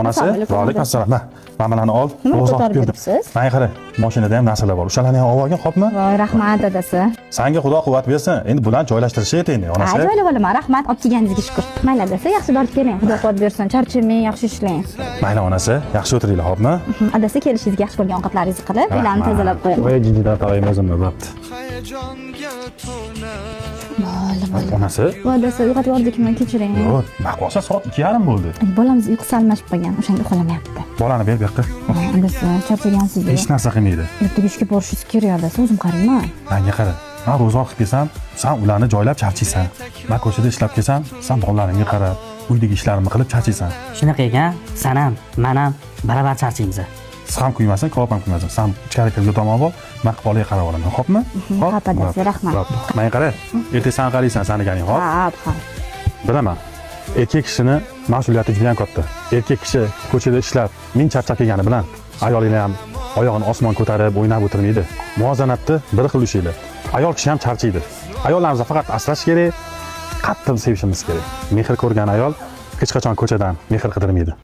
Onasi, va alaykum assalom. Mana bularni ol. Nima Ro'za ko'tarib olib berdim. yuribsiz? Mana qara, mashinada ham narsalar bor. O'shalarni ham olib olgin, xo'pmi? Voy, rahmat dadasi. Senga Xudo quvvat bersin. Endi bularni joylashtirishaydi endi, onasi. Ajoyib olaman, rahmat. Olib kelganingizga shukr. Mayli dadasi, yaxshi olib keling. Xudo quvvat bersin. Charchamang, yaxshi ishlang. Mayli onasi, yaxshi o'tiringlar, xo'pmi? Adasi kelishingizga yaxshi bo'lgan ovqatlaringizni qilib, uylarni tozalab qo'ying. Voy, jijidan tog'ayim o'zimni, bo'pti. Mayli. Onasi? Voy, dadasi, uyg'otib yubordikmi? Kechiring. Yo'q, maqbosa soat 2:30 bo'ldi. Bolamiz uyqusi almashib qolgan, o'shanga uxlamayapti. Bolani ber bu yoqqa. Adasi, charchagansizmi? Hech narsa qilmaydi. Ertaga ishga borishingiz kerak adasi, o'zim qarayman. Menga qara. Men ro'za qilib kelsam, sen ularni joylab charchaysan. Men ko'chada ishlab kelsam, sen bolalaringga qarab, uydagi ishlarimni qilib charchaysan. Shunaqa ekan, san ham, men ham baravar charchaymiz. Siz ham kuymasin, ko'p ham kuymasin. Sen ichkari kirib tomon bo'l, men bolaga qarab olaman, xo'pmi? Xo'p, adasi, rahmat. Men qara. Ertaga sen qaraysan, saniganing, xo'p? Ha. Bilaman. Erkak kishining mas'uliyati juda ham katta. Erkak kishi ko'chada ishlab, ming charchab kelgani bilan ayolini ham oyog'ini osmon ko'tarib o'ynab o'tirmaydi. Muvozanatni bir xil ushlaydi. Ayol kishi ham charchaydi. Ayollarimizni faqat asrash kerak, qattiq sevishimiz kerak. Mehr ko'rgan ayol hech qachon ko'chadan mehr qidirmaydi.